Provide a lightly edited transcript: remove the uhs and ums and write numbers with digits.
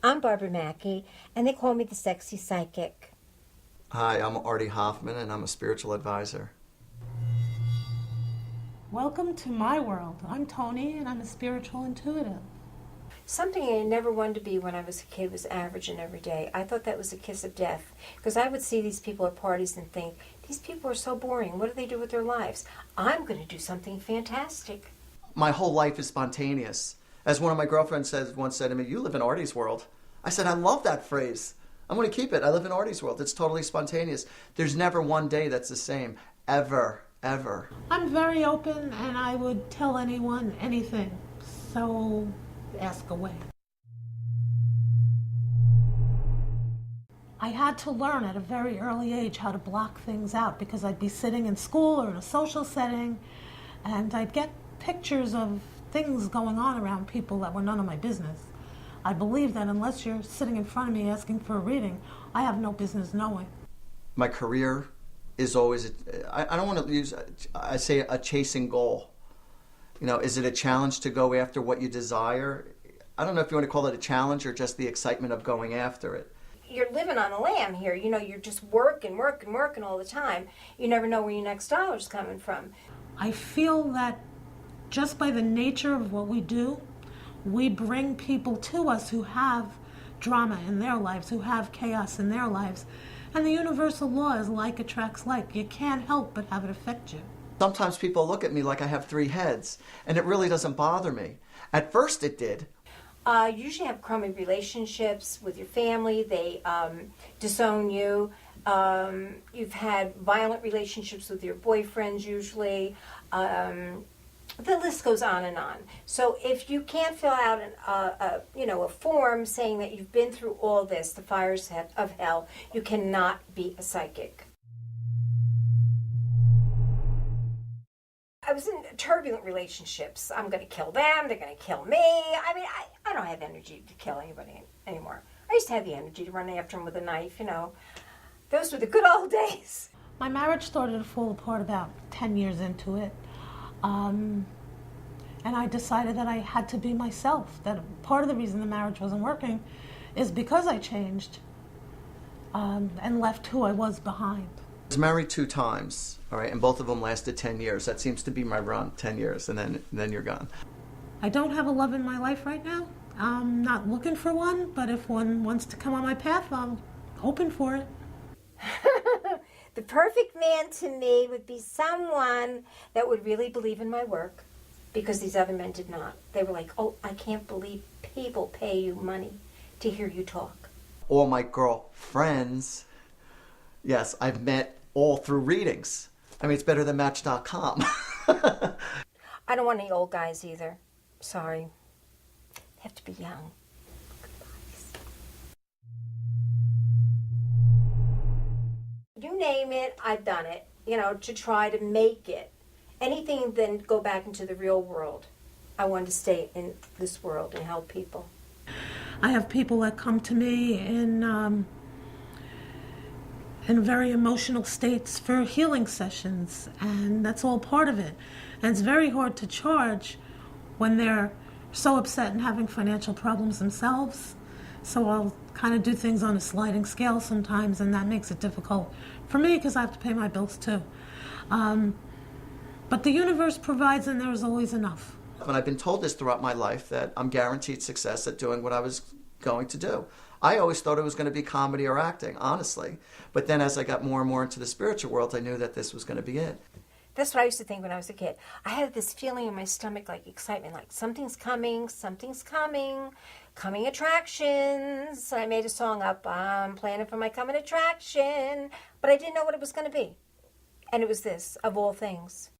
I'm Barbara Mackey, and they call me the Sexy Psychic. Hi, I'm Artie Hoffman, and I'm a spiritual advisor. Welcome to my world. I'm Tony, and I'm a spiritual intuitive. Something I never wanted to be when I was a kid was average and everyday. I thought that was a kiss of death, because I would see these people at parties and think, these people are so boring. What do they do with their lives? I'm going to do something fantastic. My whole life is spontaneous. As one of my girlfriends once said to me, "You live in Artie's world." I said, I love that phrase. I'm going to keep it. I live in Artie's world. It's totally spontaneous. There's never one day that's the same. Ever. Ever. I'm very open, and I would tell anyone anything. So ask away. I had to learn at a very early age how to block things out, because I'd be sitting in school or in a social setting, and I'd get pictures of things going on around people that were none of my business. I believe that unless you're sitting in front of me asking for a reading, I have no business knowing. My career is always, I don't want to use, I say a chasing goal. You know, is it a challenge to go after what you desire? I don't know if you want to call it a challenge or just the excitement of going after it. You're living on a lamb here. You know, you're just working all the time. You never know where your next dollar's coming from. I feel that just by the nature of what we do, we bring people to us who have drama in their lives, who have chaos in their lives. And the universal law is like attracts like. You can't help but have it affect you. Sometimes people look at me like I have 3 heads, and it really doesn't bother me. At first it did. You usually have crummy relationships with your family. They disown you. You've had violent relationships with your boyfriends usually. The list goes on and on. So if you can't fill out a form saying that you've been through all this, the fires of hell, you cannot be a psychic. I was in turbulent relationships. I'm going to kill them. They're going to kill me. I mean, I don't have energy to kill anybody anymore. I used to have the energy to run after them with a knife, you know. Those were the good old days. My marriage started to fall apart about 10 years into it. And I decided that I had to be myself. That part of the reason the marriage wasn't working is because I changed and left who I was behind. I was married 2 times, all right, and both of them lasted 10 years. That seems to be my run, 10 years, and then you're gone. I don't have a love in my life right now. I'm not looking for one, but if one wants to come on my path, I'm open for it. The perfect man to me would be someone that would really believe in my work, because these other men did not. They were like, oh, I can't believe people pay you money to hear you talk. All my girl friends, yes, I've met all through readings. I mean, it's better than Match.com. I don't want any old guys either. Sorry. They have to be young. You name it, I've done it, you know, to try to make it. Anything then go back into the real world. I wanted to stay in this world and help people. I have people that come to me in very emotional states for healing sessions, and that's all part of it. And it's very hard to charge when they're so upset and having financial problems themselves. So I'll kind of do things on a sliding scale sometimes, and that makes it difficult for me because I have to pay my bills too. But the universe provides, and there's always enough. And I've been told this throughout my life, that I'm guaranteed success at doing what I was going to do. I always thought it was going to be comedy or acting, honestly. But then as I got more and more into the spiritual world, I knew that this was going to be it. That's what I used to think when I was a kid. I had this feeling in my stomach, like excitement, like something's coming, coming attractions. I made a song up, I'm planning for my coming attraction, but I didn't know what it was going to be. And it was this, of all things.